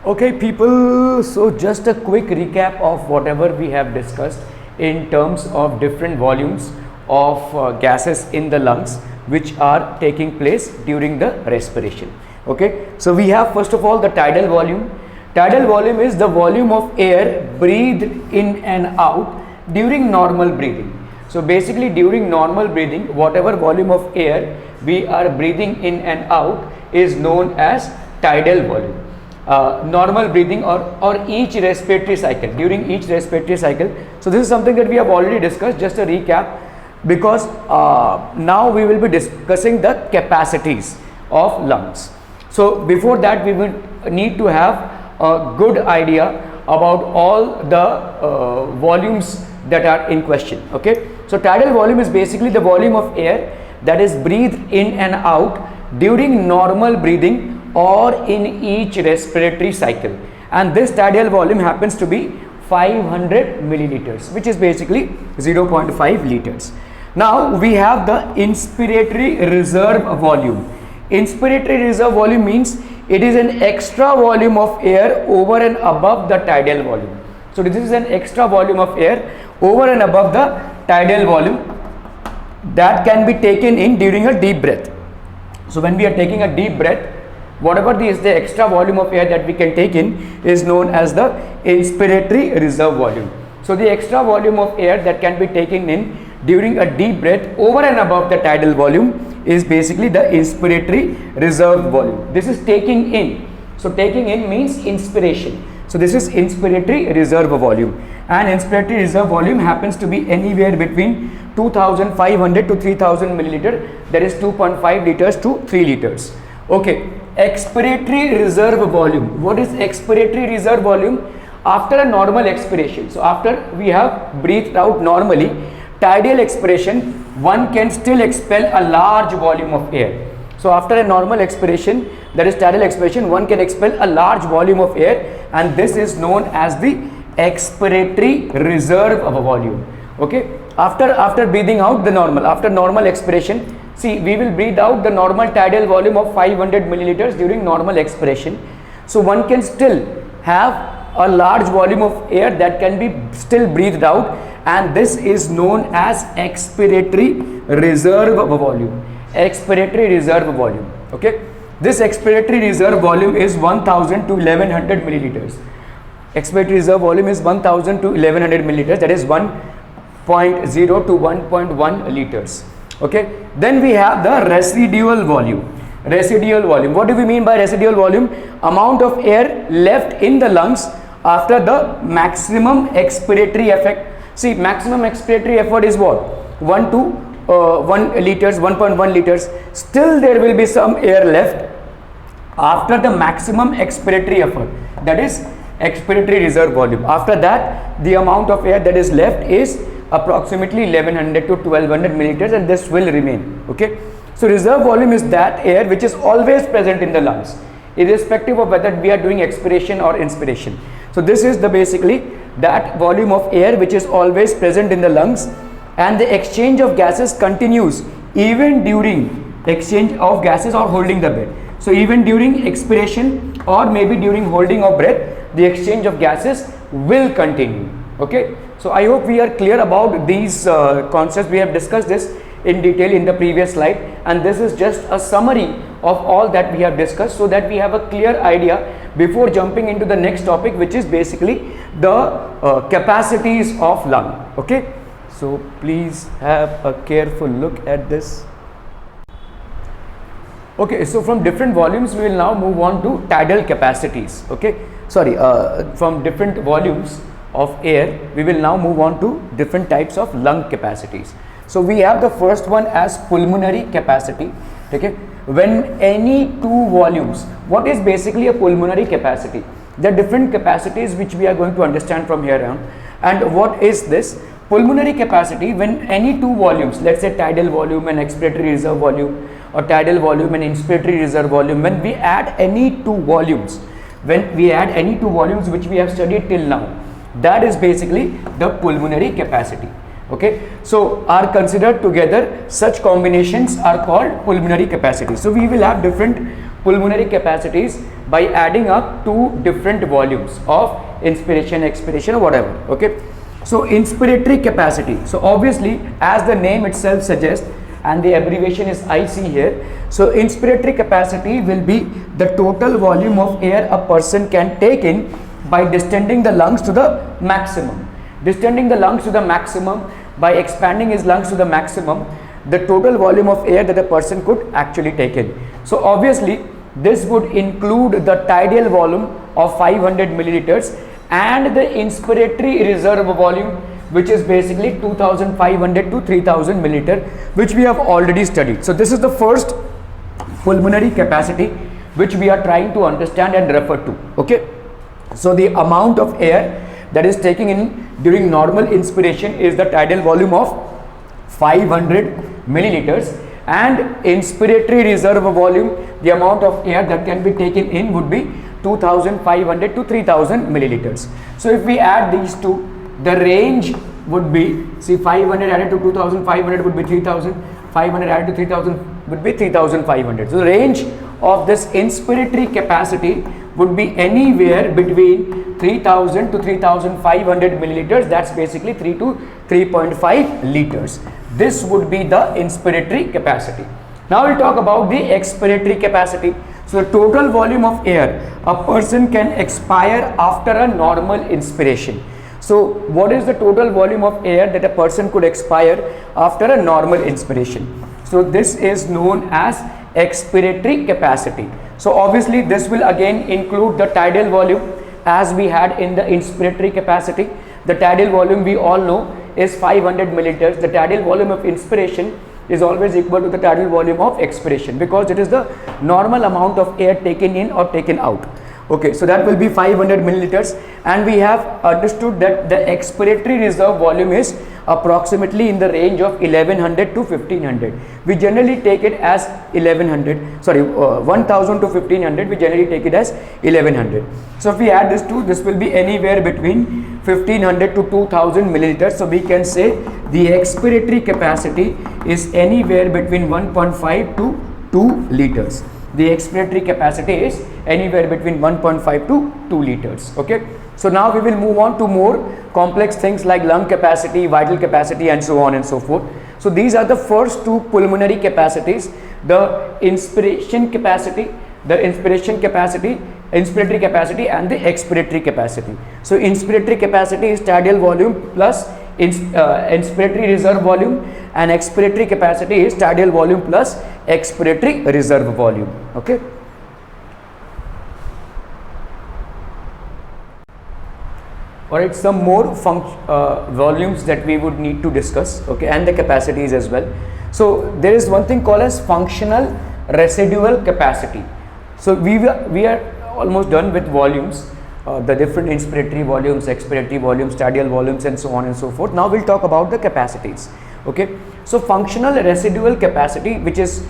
Okay, people, so just a quick recap of whatever we have discussed in terms of different volumes of gases in the lungs which are taking place during the respiration. Okay, so we have first of all the tidal volume. Tidal volume is the volume of air breathed in and out during normal breathing. So basically during normal breathing, whatever volume of air we are breathing in and out is known as tidal volume. Normal breathing or each respiratory cycle, during each respiratory cycle. So this is something that we have already discussed, just a recap, because now we will be discussing the capacities of lungs. So before that we will need to have a good idea about all the volumes that are in question. Okay, so tidal volume is basically the volume of air that is breathed in and out during normal breathing or in each respiratory cycle, and this tidal volume happens to be 500 milliliters, which is basically 0.5 liters. Now we have the inspiratory reserve volume. Inspiratory reserve volume means it is an extra volume of air over and above the tidal volume. So this is an extra volume of air over and above the tidal volume that can be taken in during a deep breath. So when we are taking a deep breath, whatever is the extra volume of air that we can take in is known as the inspiratory reserve volume. So the extra volume of air that can be taken in during a deep breath over and above the tidal volume is basically the inspiratory reserve volume. This is taking in. So taking in means inspiration. So this is inspiratory reserve volume, and inspiratory reserve volume happens to be anywhere between 2500 to 3000 milliliter, that is 2.5 liters to 3 liters. Okay, expiratory reserve volume. What is expiratory reserve volume? After a normal expiration, so after we have breathed out normally, tidal expiration, one can still expel a large volume of air. So after a normal expiration, that is tidal expiration, one can expel a large volume of air, and this is known as the expiratory reserve of a volume. Okay, after breathing out the normal, after normal expiration, see, we will breathe out the normal tidal volume of 500 milliliters during normal expiration. So one can still have a large volume of air that can be still breathed out, and this is known as expiratory reserve volume. Expiratory reserve volume. Okay, this expiratory reserve volume is 1000 to 1100 milliliters. Expiratory reserve volume is 1000 to 1100 milliliters, that is 1.0 to 1.1 liters. Okay, then we have the residual volume. Residual volume, what do we mean by residual volume? Amount of air left in the lungs after the maximum expiratory effect. See, maximum expiratory effort is what? 1 to 1 liters, 1.1 liters. Still there will be some air left after the maximum expiratory effort, that is expiratory reserve volume. After that, the amount of air that is left is approximately 1100 to 1200 milliliters, and this will remain. Okay, so reserve volume is that air which is always present in the lungs, irrespective of whether we are doing expiration or inspiration. So this is the basically that volume of air which is always present in the lungs, and the exchange of gases continues even during exchange of gases or holding the breath. So even during expiration or maybe during holding of breath, the exchange of gases will continue. Okay, so I hope we are clear about these concepts. We have discussed this in detail in the previous slide, and this is just a summary of all that we have discussed, so that we have a clear idea before jumping into the next topic, which is basically the capacities of lung. Okay, so please have a careful look at this. Okay, so from different volumes we will now move on to tidal capacities. Okay, sorry, from different volumes of air we will now move on to different types of lung capacities. So we have the first one as pulmonary capacity. Okay, when any two volumes, what is basically a pulmonary capacity? There are different capacities which we are going to understand from here on. And what is this pulmonary capacity? When any two volumes, let's say tidal volume and expiratory reserve volume, or tidal volume and inspiratory reserve volume, when we add any two volumes, which we have studied till now, that is basically the pulmonary capacity. Okay, so are considered together, such combinations are called pulmonary capacities. So we will have different pulmonary capacities by adding up two different volumes of inspiration, expiration, or whatever. Okay, so inspiratory capacity. So obviously, as the name itself suggests, and the abbreviation is IC here. So inspiratory capacity will be the total volume of air a person can take in by distending the lungs to the maximum. Distending the lungs to the maximum by expanding his lungs to the maximum, the total volume of air that a person could actually take in. So obviously, this would include the tidal volume of 500 milliliters and the inspiratory reserve volume, which is basically 2500 to 3000 milliliter, which we have already studied. So this is the first pulmonary capacity which we are trying to understand and refer to. Okay, so the amount of air that is taken in during normal inspiration is the tidal volume of 500 milliliters, and inspiratory reserve volume, the amount of air that can be taken in, would be 2500 to 3000 milliliters. So if we add these two, the range would be, see, 500 added to 2500 would be 3000, 500 added to 3000 would be 3500. So the range of this inspiratory capacity would be anywhere between 3000 to 3500 milliliters. That's basically 3 to 3.5 liters. This would be the inspiratory capacity. Now we'll talk about the expiratory capacity. So the total volume of air a person can expire after a normal inspiration. So what is the total volume of air that a person could expire after a normal inspiration? So this is known as expiratory capacity. So obviously this will again include the tidal volume as we had in the inspiratory capacity. The tidal volume we all know is 500 milliliters. The tidal volume of inspiration is always equal to the tidal volume of expiration, because it is the normal amount of air taken in or taken out. Okay, so that will be 500 milliliters, and we have understood that the expiratory reserve volume is approximately in the range of 1100 to 1500. We generally take it as 1000 to 1500. We generally take it as 1100. So if we add this two, this will be anywhere between 1500 to 2000 milliliters. So we can say the expiratory capacity is anywhere between 1.5 to 2 liters. The expiratory capacity is anywhere between 1.5 to 2 liters. Okay, so now we will move on to more complex things like lung capacity, vital capacity, and so on and so forth. So these are the first two pulmonary capacities: the inspiration capacity, inspiratory capacity, and the expiratory capacity. So inspiratory capacity is tidal volume plus inspiratory reserve volume, and expiratory capacity is tidal volume plus expiratory reserve volume. Okay, alright, some more volumes that we would need to discuss, okay, and the capacities as well. So there is one thing called as functional residual capacity. So we are almost done with volumes, the different inspiratory volumes, expiratory volumes, tidal volumes, and so on and so forth. Now we'll talk about the capacities. Okay, so functional residual capacity, which is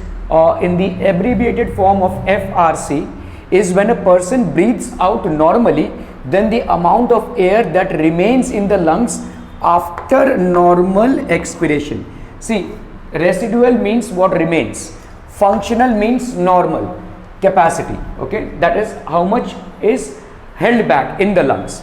in the abbreviated form of FRC, is when a person breathes out normally, then the amount of air that remains in the lungs after normal expiration. See, residual means what remains, functional means normal capacity. Okay, that is how much is held back in the lungs.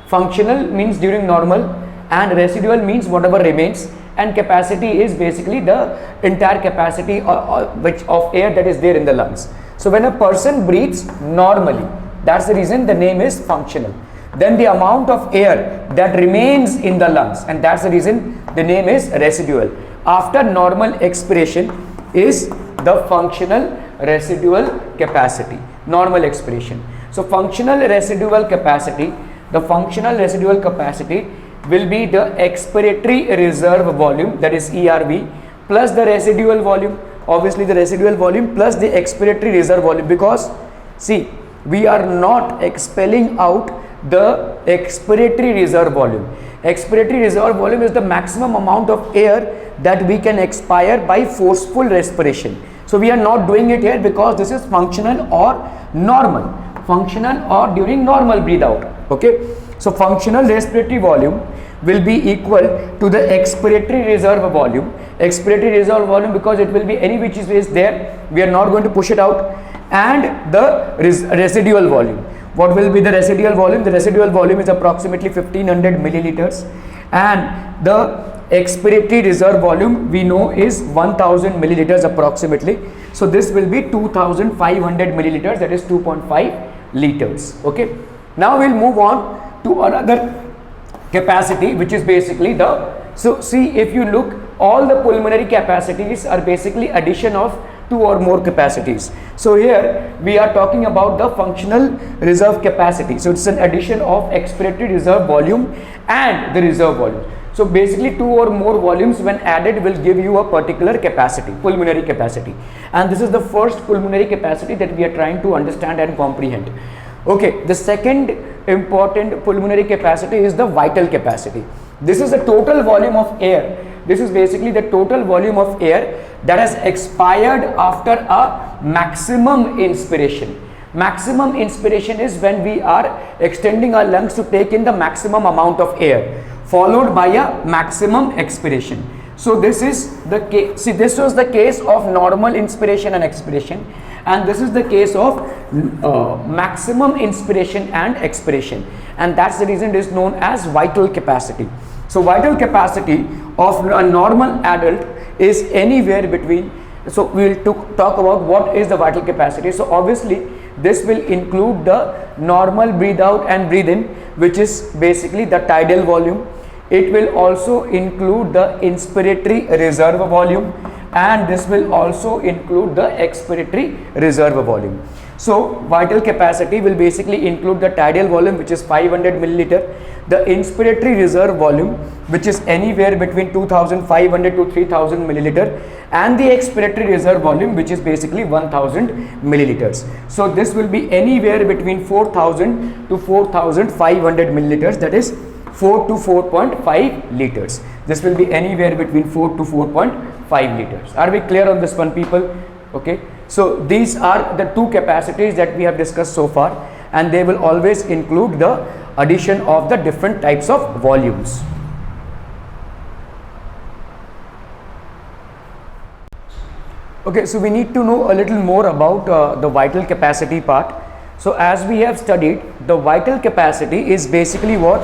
Functional means during normal, and residual means whatever remains, and capacity is basically the entire capacity of air that is there in the lungs. So when a person breathes normally, that's the reason the name is functional. Then the amount of air that remains in the lungs, and that's the reason the name is residual, after normal expiration, is the functional residual capacity, normal expiration. So functional residual capacity, the functional residual capacity will be the expiratory reserve volume, that is ERV, plus the residual volume, obviously the residual volume plus the expiratory reserve volume, because see, we are not expelling out the expiratory reserve volume. Expiratory reserve volume is the maximum amount of air that we can expire by forceful respiration. So we are not doing it here because this is functional or normal, functional or during normal breathe out. Okay, so functional respiratory volume will be equal to the expiratory reserve volume. Expiratory reserve volume, because it will be any which is there, we are not going to push it out, and the residual volume. What will be the residual volume? The residual volume is approximately 1500 milliliters, and the expiratory reserve volume we know is 1000 milliliters approximately. So this will be 2500 milliliters, that is 2.5 liters. Okay, now we'll move on to another capacity, which is basically the, so see, if you look, all the pulmonary capacities are basically addition of two or more capacities. So here we are talking about the functional reserve capacity. So it's an addition of expiratory reserve volume and the reserve volume. So basically two or more volumes when added will give you a particular capacity, pulmonary capacity. And this is the first pulmonary capacity that we are trying to understand and comprehend. Okay, the second important pulmonary capacity is the vital capacity. This is the total volume of air. This is basically the total volume of air that has expired after a maximum inspiration. Maximum inspiration is when we are extending our lungs to take in the maximum amount of air, followed by a maximum expiration. So this is the case. See, this was the case of normal inspiration and expiration, and this is the case of maximum inspiration and expiration, and that's the reason it is known as vital capacity. So vital capacity of a normal adult is anywhere between, so we will talk about what is the vital capacity. So obviously this will include the normal breathe out and breathe in, which is basically the tidal volume. It will also include the inspiratory reserve volume, and this will also include the expiratory reserve volume. So vital capacity will basically include the tidal volume, which is 500 milliliter, the inspiratory reserve volume, which is anywhere between 2500 to 3000 milliliter, and the expiratory reserve volume, which is basically 1000 milliliters. So this will be anywhere between 4000 to 4500 milliliters, that is 4 to 4.5 liters. This will be anywhere between 4 to 4.5 liters. Are we clear on this one, people? Okay, so these are the two capacities that we have discussed so far, and they will always include the addition of the different types of volumes. Okay, so we need to know a little more about the vital capacity part. So as we have studied, the vital capacity is basically what?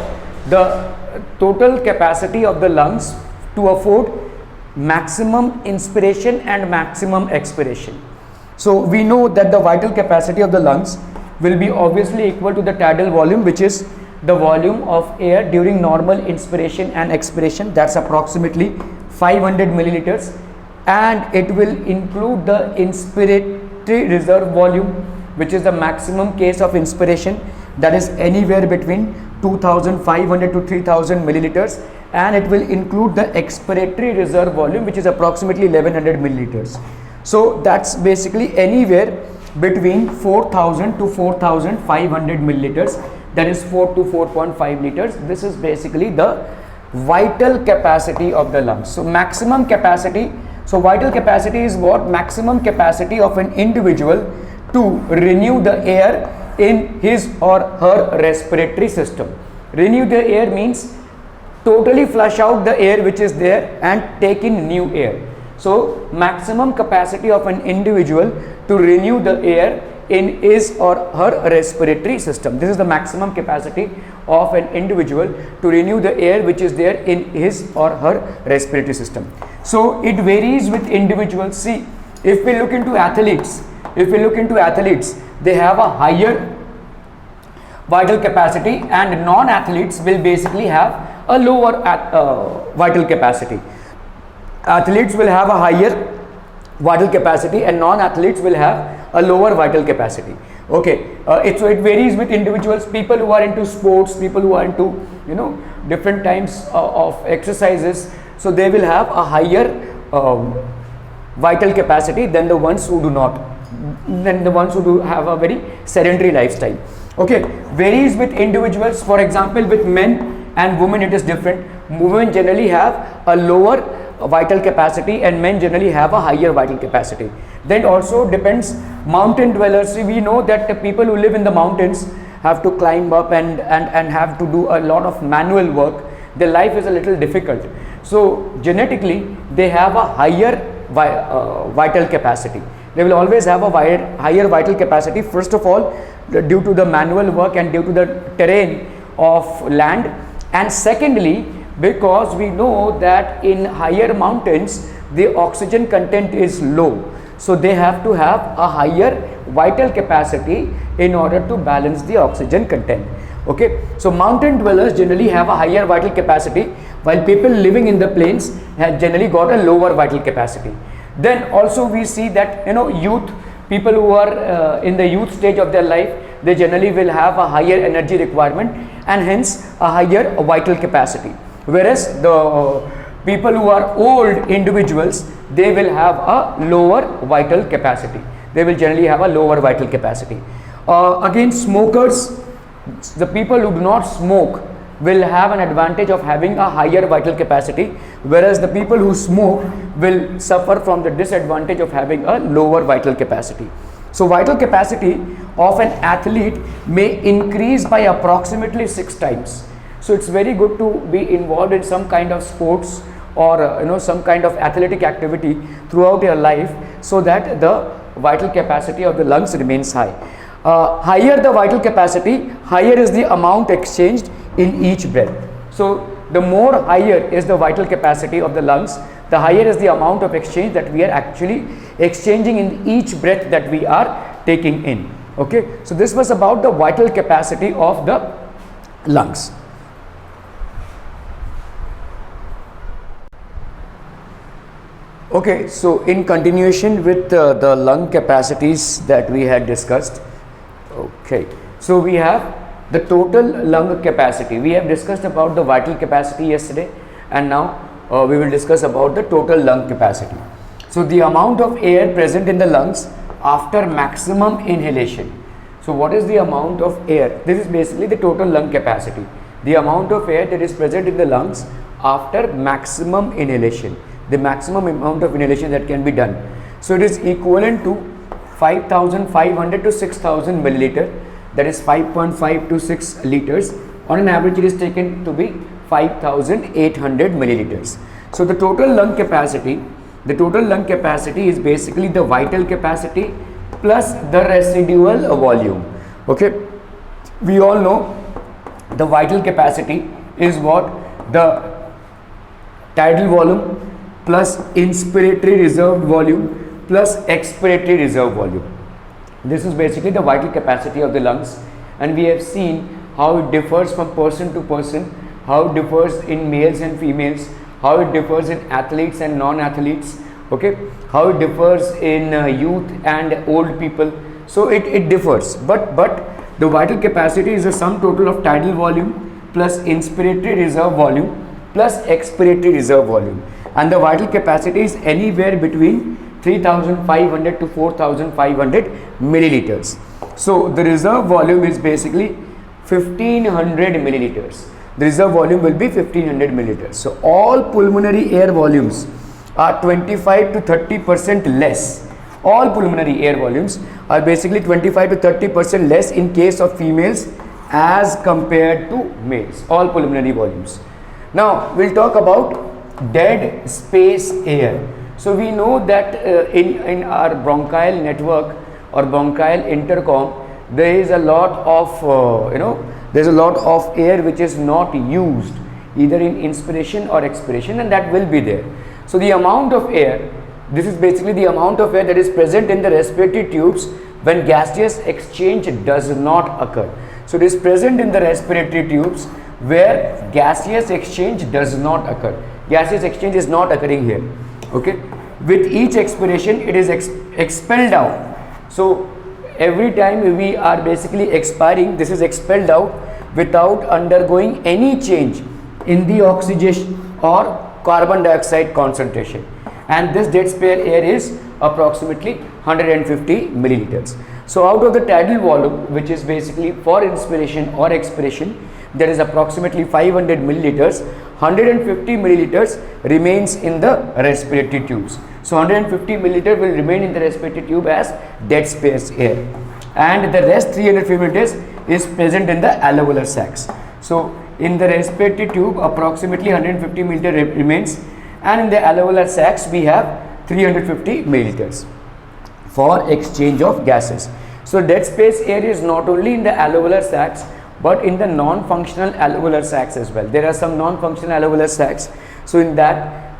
The total capacity of the lungs to afford maximum inspiration and maximum expiration. So we know that the vital capacity of the lungs will be obviously equal to the tidal volume, which is the volume of air during normal inspiration and expiration, that's approximately 500 milliliters, and it will include the inspiratory reserve volume, which is the maximum case of inspiration, that is anywhere between 2500 to 3000 milliliters, and it will include the expiratory reserve volume, which is approximately 1100 milliliters. So that's basically anywhere between 4000 to 4500 milliliters, that is 4 to 4.5 liters. This is basically the vital capacity of the lungs. So maximum capacity, so vital capacity is what? Maximum capacity of an individual to renew the air in his or her respiratory system. Renew the air means totally flush out the air which is there and take in new air. So maximum capacity of an individual to renew the air in his or her respiratory system. This is the maximum capacity of an individual to renew the air which is there in his or her respiratory system. So it varies with individuals. See, if we look into athletes, they have a higher vital capacity, and non-athletes will basically have a lower vital capacity. Athletes will have a higher vital capacity and non-athletes will have a lower vital capacity. Okay, so it varies with individuals. People who are into sports, people who are into different types of exercises, so they will have a higher vital capacity than the ones who do not, than the ones who do have a very sedentary lifestyle. Okay, varies with individuals. For example, with men and women it is different. Women generally have a lower vital capacity and men generally have a higher vital capacity. Then also depends, mountain dwellers, we know that the people who live in the mountains have to climb up and have to do a lot of manual work. Their life is a little difficult, so genetically they have a higher vital capacity. They will always have a higher vital capacity, first of all due to the manual work and due to the terrain of land, and secondly because we know that in higher mountains the oxygen content is low, so they have to have a higher vital capacity in order to balance the oxygen content. Okay, so mountain dwellers generally have a higher vital capacity, while people living in the plains have generally got a lower vital capacity. Then also we see that youth, people who are in the youth stage of their life, they generally will have a higher energy requirement and hence a higher vital capacity, whereas the people who are old individuals, they will have a lower vital capacity. They will generally have a lower vital capacity. Again, smokers, the people who do not smoke will have an advantage of having a higher vital capacity, whereas the people who smoke will suffer from the disadvantage of having a lower vital capacity. So vital capacity of an athlete may increase by approximately 6 times. So it's very good to be involved in some kind of sports or some kind of athletic activity throughout your life, so that the vital capacity of the lungs remains high. Higher the vital capacity, higher is the amount exchanged in each breath. So the more higher is the vital capacity of the lungs, the higher is the amount of exchange that we are actually exchanging in each breath that we are taking in. Okay, so this was about the vital capacity of the lungs. Okay, so in continuation with the lung capacities that we had discussed. Okay, so we have the total lung capacity. We have discussed about the vital capacity yesterday, and now we will discuss about the total lung capacity. So the amount of air present in the lungs after maximum inhalation. So what is the amount of air? This is basically the total lung capacity. The amount of air that is present in the lungs after maximum inhalation. The maximum amount of inhalation that can be done. So it is equivalent to 5,500 to 6,000 milliliter, that is 5.5 to 6 liters. On an average it is taken to be 5,800 milliliters. So the total lung capacity is basically the vital capacity plus the residual volume. Okay, we all know the vital capacity is what? The tidal volume plus inspiratory reserved volume plus expiratory reserve volume. This is basically the vital capacity of the lungs, and we have seen how it differs from person to person, how it differs in males and females, how it differs in athletes and non-athletes, okay, how it differs in youth and old people. So it differs, but the vital capacity is the sum total of tidal volume plus inspiratory reserve volume plus expiratory reserve volume, and the vital capacity is anywhere between 3,500 to 4,500 milliliters. So the reserve volume is basically 1,500 milliliters. The reserve volume will be 1,500 milliliters. So all pulmonary air volumes are 25 to 30% less. All pulmonary air volumes are basically 25 to 30% less in case of females as compared to males. All pulmonary volumes. Now we'll talk about dead space air. So we know that in our bronchial network or bronchial intercom, there is a lot of there's a lot of air which is not used either in inspiration or expiration, and that will be there. So the amount of air, this is basically the amount of air that is present in the respiratory tubes when gaseous exchange does not occur. So it is present in the respiratory tubes where gaseous exchange does not occur. Gaseous exchange is not occurring here. Okay, with each expiration it is expelled out. So every time we are basically expiring, this is expelled out without undergoing any change in the oxygen or carbon dioxide concentration, and this dead space air is approximately 150 milliliters. So out of the tidal volume, which is basically for inspiration or expiration, there is approximately 500 milliliters. 150 milliliters remains in the respiratory tubes. So 150 milliliter will remain in the respiratory tube as dead space air, and the rest 350 milliliters is present in the alveolar sacs. So in the respiratory tube approximately 150 milliliter remains, and in the alveolar sacs we have 350 milliliters. for exchange of gases. So dead space air is not only in the alveolar sacs but in the non-functional alveolar sacs as well. There are some non-functional alveolar sacs. So in that,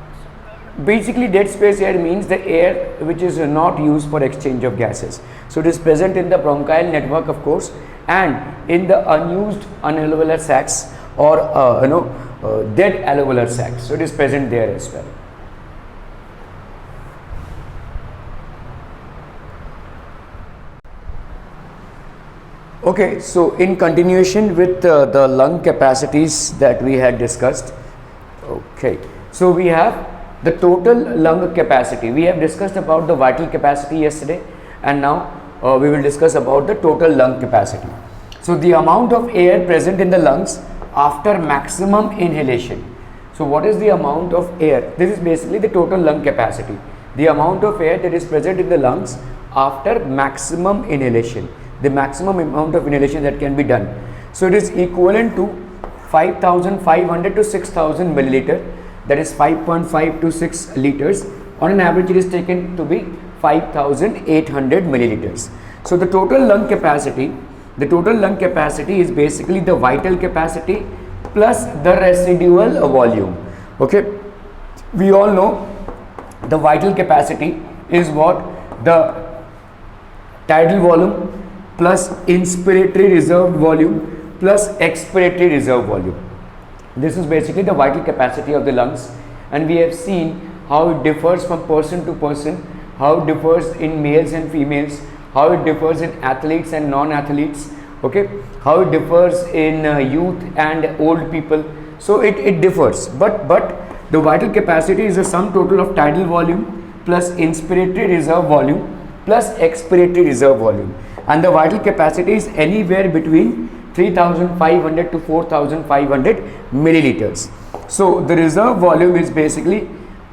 basically dead space air means the air which is not used for exchange of gases. So it is present in the bronchial network, of course, and in the unused unalveolar sacs or dead alveolar sacs. So it is present there as well. Okay, so in continuation with the lung capacities that we had discussed. Okay, so we have the total lung capacity. We have discussed about the vital capacity yesterday, and now we will discuss about the total lung capacity. So the amount of air present in the lungs after maximum inhalation. So what is the amount of air? This is basically the total lung capacity. The amount of air that is present in the lungs after maximum inhalation. The maximum amount of inhalation that can be done. So it is equivalent to 5,500 to 6,000 milliliter, that is 5.5 to 6 liters. On an average, it is taken to be 5,800 milliliters. So the total lung capacity is basically the vital capacity plus the residual volume. Okay, we all know the vital capacity is what? The tidal volume plus inspiratory reserved volume plus expiratory reserve volume. This is basically the vital capacity of the lungs, and we have seen how it differs from person to person, how it differs in males and females, how it differs in athletes and non-athletes, okay, how it differs in youth and old people. So it differs, but the vital capacity is the sum total of tidal volume plus inspiratory reserve volume plus expiratory reserve volume, and the vital capacity is anywhere between 3,500 to 4,500 milliliters. So the reserve volume is basically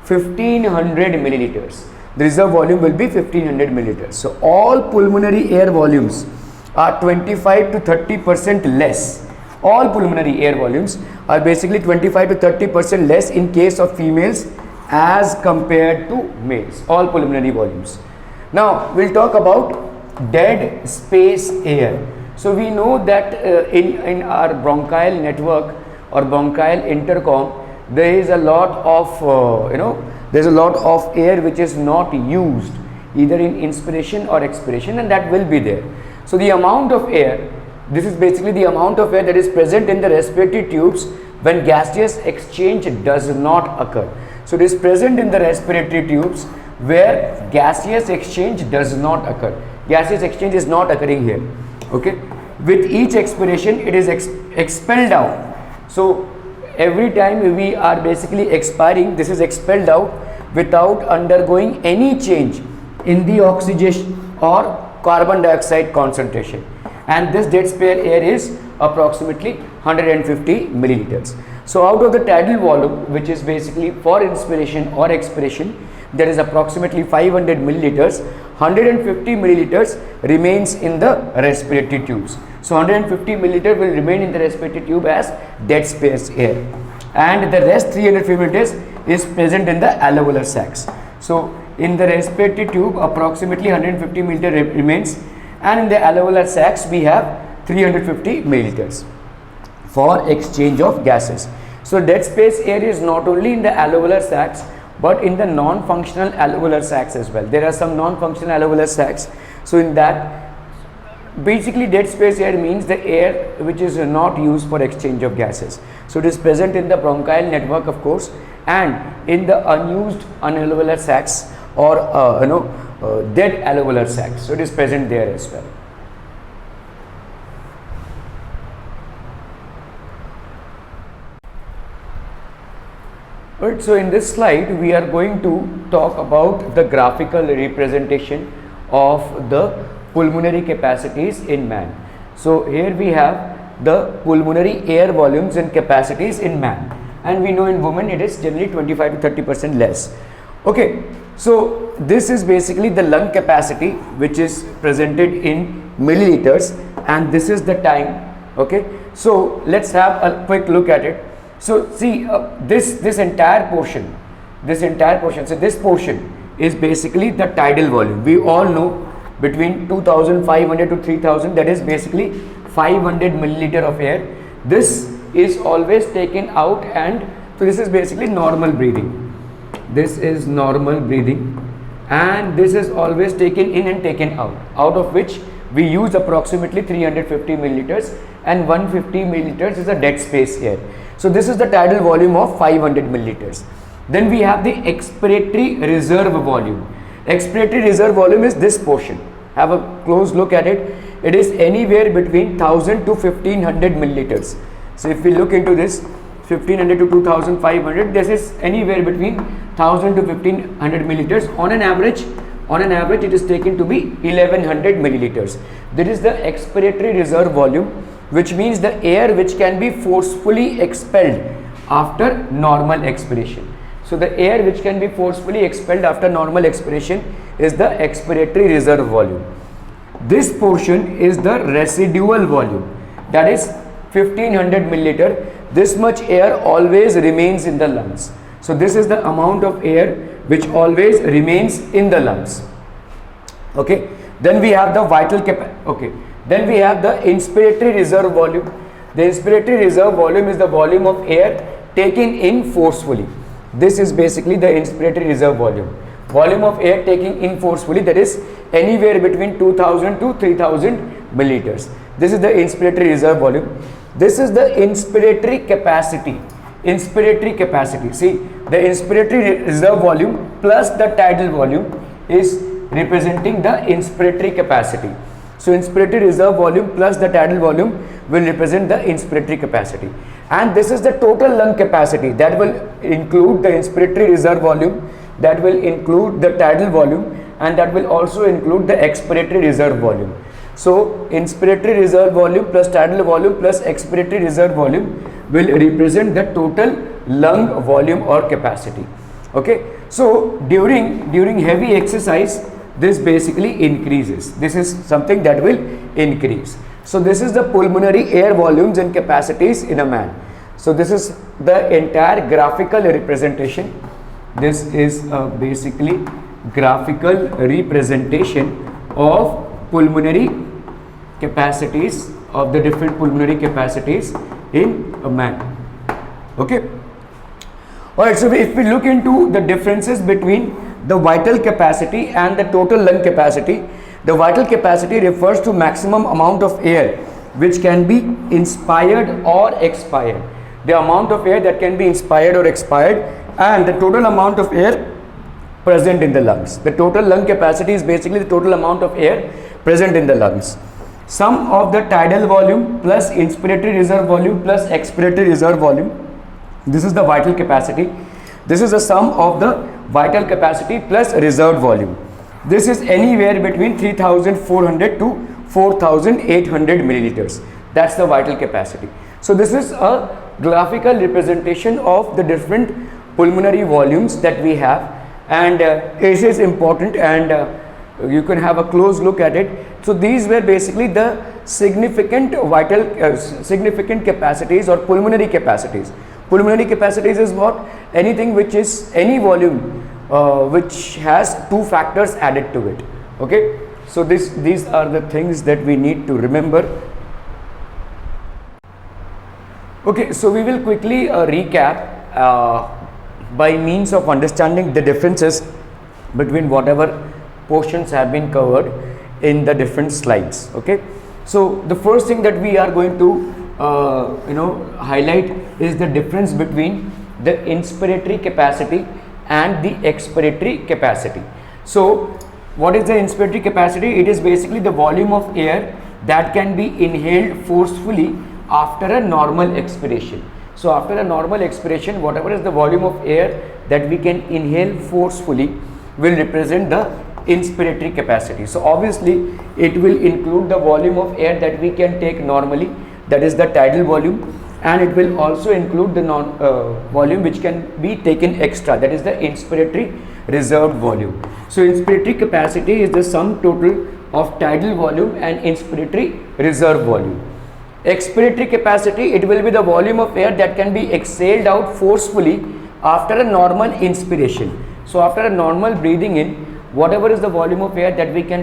1,500 milliliters. The reserve volume will be 1,500 milliliters. So all pulmonary air volumes are 25 to 30% less. All pulmonary air volumes are basically 25 to 30% less in case of females as compared to males. All pulmonary volumes. Now we'll talk about dead space air. So we know that in our bronchial network or bronchial intercom, there is a lot of there's a lot of air which is not used either in inspiration or expiration, and that will be there. So the amount of air, this is basically the amount of air that is present in the respiratory tubes when gaseous exchange does not occur. So it is present in the respiratory tubes where gaseous exchange does not occur. Gaseous exchange is not occurring here. Okay, with each expiration it is expelled out. So every time we are basically expiring, this is expelled out without undergoing any change in the oxygen or carbon dioxide concentration, and this dead space air is approximately 150 milliliters. So out of the tidal volume, which is basically for inspiration or expiration, there is approximately 500 milliliters. 150 milliliters remains in the respiratory tubes. So 150 milliliter will remain in the respiratory tube as dead space air, and the rest 350 milliliters is present in the alveolar sacs. So in the respiratory tube approximately 150 milliliter remains, and in the alveolar sacs we have 350 milliliters for exchange of gases. So dead space air is not only in the alveolar sacs but in the non-functional alveolar sacs as well. There are some non-functional alveolar sacs. So in that, basically dead space air means the air which is not used for exchange of gases. So it is present in the bronchial network, of course, and in the unused unalveolar sacs or dead alveolar sacs. So it is present there as well. Right, so in this slide we are going to talk about the graphical representation of the pulmonary capacities in man. So here we have the pulmonary air volumes and capacities in man, and we know in women it is generally 25 to 30% less. Okay, so this is basically the lung capacity which is presented in milliliters, and this is the time. Okay, so let's have a quick look at it. So see this entire portion, so this portion is basically the tidal volume. We all know between 2500 to 3000, that is basically 500 milliliter of air. This is always taken out, and so this is basically normal breathing. This is normal breathing, and this is always taken in and taken out of which we use approximately 350 milliliters, and 150 milliliters is a dead space air. So this is the tidal volume of 500 milliliters. Then we have the expiratory reserve volume. Expiratory reserve volume is this portion. Have a close look at it. It is anywhere between 1000 to 1500 milliliters. So if we look into this, 1500 to 2500, this is anywhere between 1000 to 1500 milliliters. On an average it is taken to be 1100 milliliters. That is the expiratory reserve volume, which means the air which can be forcefully expelled after normal expiration. So the air which can be forcefully expelled after normal expiration is the expiratory reserve volume. This portion is the residual volume, that is 1500 milliliter. This much air always remains in the lungs. So this is the amount of air which always remains in the lungs. Okay. Then we have the vital capacity. Okay. Then we have the inspiratory reserve volume. The inspiratory reserve volume is the volume of air taken in forcefully. This is basically the inspiratory reserve volume. Volume of air taking in forcefully, that is anywhere between 2000 to 3000 milliliters. This is the inspiratory reserve volume. This is the inspiratory capacity. Inspiratory capacity. See, the inspiratory reserve volume plus the tidal volume is representing the inspiratory capacity. So inspiratory reserve volume plus the tidal volume will represent the inspiratory capacity. And this is the total lung capacity, that will include the inspiratory reserve volume, that will include the tidal volume, and that will also include the expiratory reserve volume. So inspiratory reserve volume plus tidal volume plus expiratory reserve volume will represent the total lung volume or capacity. Okay. So during heavy exercise, this basically increases. This is something that will increase. So this is the pulmonary air volumes and capacities in a man. So this is the entire graphical representation. This is basically graphical representation of pulmonary capacities, of the different pulmonary capacities in a man. Okay. Alright, so if we look into the differences between the vital capacity and the total lung capacity, the vital capacity refers to maximum amount of air which can be inspired or expired. The amount of air that can be inspired or expired, and the total amount of air present in the lungs. The total lung capacity is basically the total amount of air present in the lungs. Sum of the tidal volume plus inspiratory reserve volume plus expiratory reserve volume. This is the vital capacity. This is the sum of the vital capacity plus reserved volume. This is anywhere between 3400 to 4800 milliliters. That's the vital capacity. So this is a graphical representation of the different pulmonary volumes that we have, and it is important, and you can have a close look at it. So these were basically the significant vital significant capacities or pulmonary capacities. Pulmonary capacities is what? Anything which is any volume which has two factors added to it. Okay, so these are the things that we need to remember. Okay, so we will quickly recap by means of understanding the differences between whatever portions have been covered in the different slides. Okay, so the first thing that we are going to highlight is the difference between the inspiratory capacity and the expiratory capacity. So what is the inspiratory capacity? It is basically the volume of air that can be inhaled forcefully after a normal expiration. So after a normal expiration, whatever is the volume of air that we can inhale forcefully will represent the inspiratory capacity. So obviously it will include the volume of air that we can take normally, that is the tidal volume, and it will also include the volume which can be taken extra, that is the inspiratory reserved volume. So inspiratory capacity is the sum total of tidal volume and inspiratory reserve volume. Expiratory capacity, it will be the volume of air that can be exhaled out forcefully after a normal inspiration. So after a normal breathing in, whatever is the volume of air that we can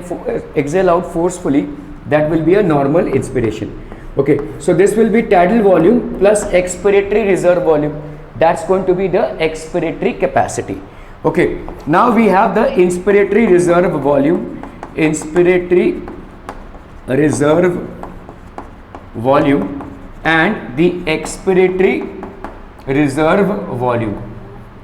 exhale out forcefully, that will be a normal inspiration. Okay, so this will be tidal volume plus expiratory reserve volume. That's going to be the expiratory capacity. Okay, now we have the inspiratory reserve volume, inspiratory reserve volume and the expiratory reserve volume.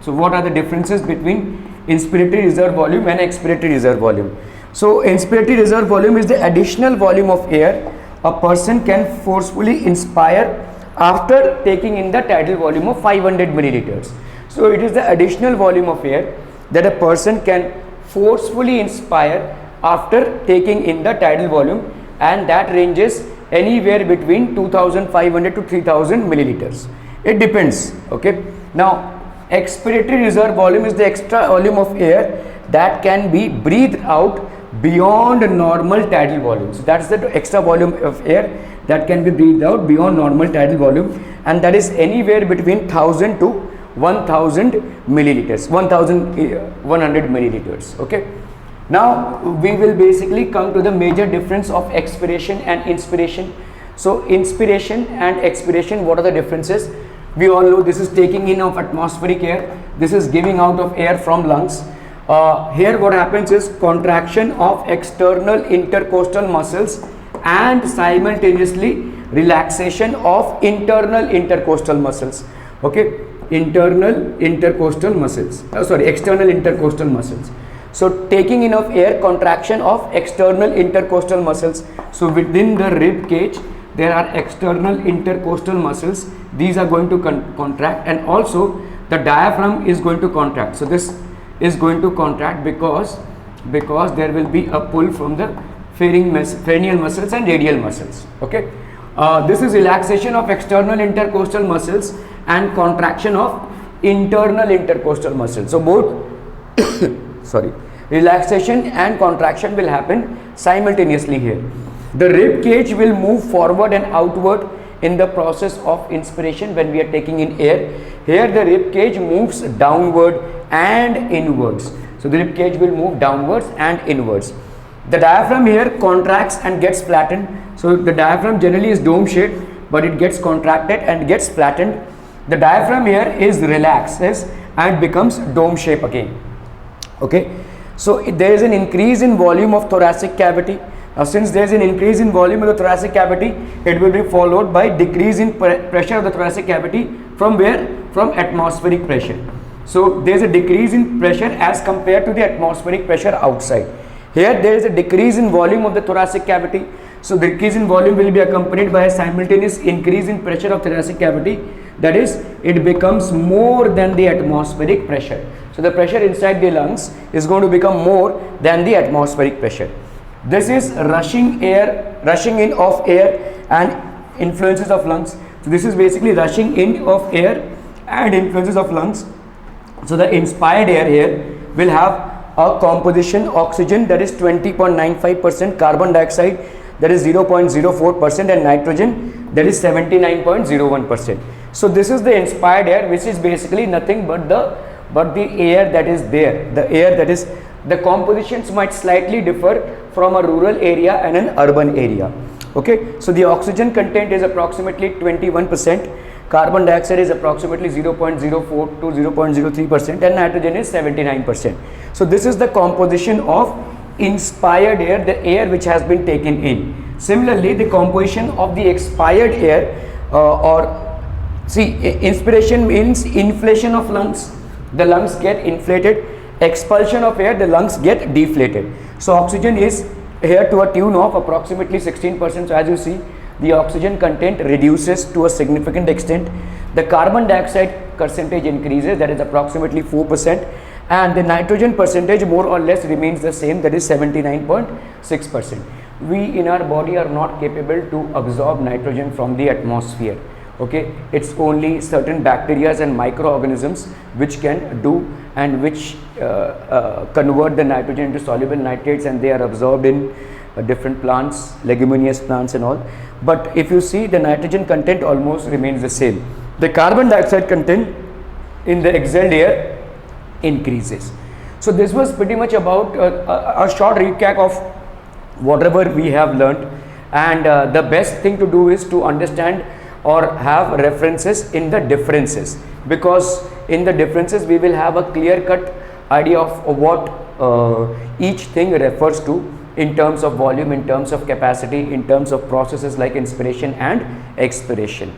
So what are the differences between inspiratory reserve volume and expiratory reserve volume? So inspiratory reserve volume is the additional volume of air a person can forcefully inspire after taking in the tidal volume of 500 milliliters. So it is the additional volume of air that a person can forcefully inspire after taking in the tidal volume, and that ranges anywhere between 2500 to 3000 milliliters. It depends. Okay, now expiratory reserve volume is the extra volume of air that can be breathed out beyond normal tidal volume. So that's the extra volume of air that can be breathed out beyond normal tidal volume, and that is anywhere between 1000 to 1000 milliliters, 1100 milliliters. Okay, now we will basically come to the major difference of expiration and inspiration. So inspiration and expiration, what are the differences? We all know this is taking in of atmospheric air, this is giving out of air from lungs. Here what happens is contraction of external intercostal muscles and simultaneously relaxation of internal intercostal muscles. Okay, external intercostal muscles. So taking in of air, contraction of external intercostal muscles. So within the rib cage there are external intercostal muscles. These are going to contract, and also the diaphragm is going to contract. So this is going to contract because there will be a pull from the pharyngeal muscles and radial muscles. Okay, this is relaxation of external intercostal muscles and contraction of internal intercostal muscles. So both relaxation and contraction will happen simultaneously here. The rib cage will move forward and outward in the process of inspiration when we are taking in air. Here the rib cage moves downward and inwards. So the rib cage will move downwards and inwards. The diaphragm here contracts and gets flattened. So the diaphragm generally is dome shaped, but it gets contracted and gets flattened. The diaphragm here is relaxes and becomes dome shape again. Okay, so there is an increase in volume of thoracic cavity. Now since there is an increase in volume of the thoracic cavity, it will be followed by decrease in pressure of the thoracic cavity. From where? From atmospheric pressure. So there is a decrease in pressure as compared to the atmospheric pressure outside. Here there is a decrease in volume of the thoracic cavity. So the decrease in volume will be accompanied by a simultaneous increase in pressure of thoracic cavity. That is, it becomes more than the atmospheric pressure. So the pressure inside the lungs is going to become more than the atmospheric pressure. This is rushing in of air and influences of lungs. So this is basically rushing in of air and influences of lungs. So the inspired air here will have a composition: oxygen, that is 20.95%, carbon dioxide, that is 0.04%, and nitrogen, that is 79.01%. So this is the inspired air, which is basically nothing but the air that is there. The air that is, the compositions might slightly differ from a rural area and an urban area. Okay, so the oxygen content is approximately 21%, carbon dioxide is approximately 0.04 to 0.03%, and nitrogen is 79%. So this is the composition of inspired air, the air which has been taken in. Similarly, the composition of the expired air, inspiration means inflation of lungs. The lungs get inflated. Expulsion of air, the lungs get deflated. So oxygen is here to a tune of approximately 16%. So as you see, the oxygen content reduces to a significant extent. The carbon dioxide percentage increases, that is approximately 4%, and the nitrogen percentage more or less remains the same, that is 79.6%. We in our body are not capable to absorb nitrogen from the atmosphere. Okay, it's only certain bacteria and microorganisms which can do and which convert the nitrogen into soluble nitrates, and they are absorbed in different plants, leguminous plants and all. But if you see, the nitrogen content almost remains the same. The carbon dioxide content in the exhaled air increases. So this was pretty much about a short recap of whatever we have learned, and the best thing to do is to understand or have references in the differences, because in the differences we will have a clear cut idea of what each thing refers to in terms of volume, in terms of capacity, in terms of processes like inspiration and expiration.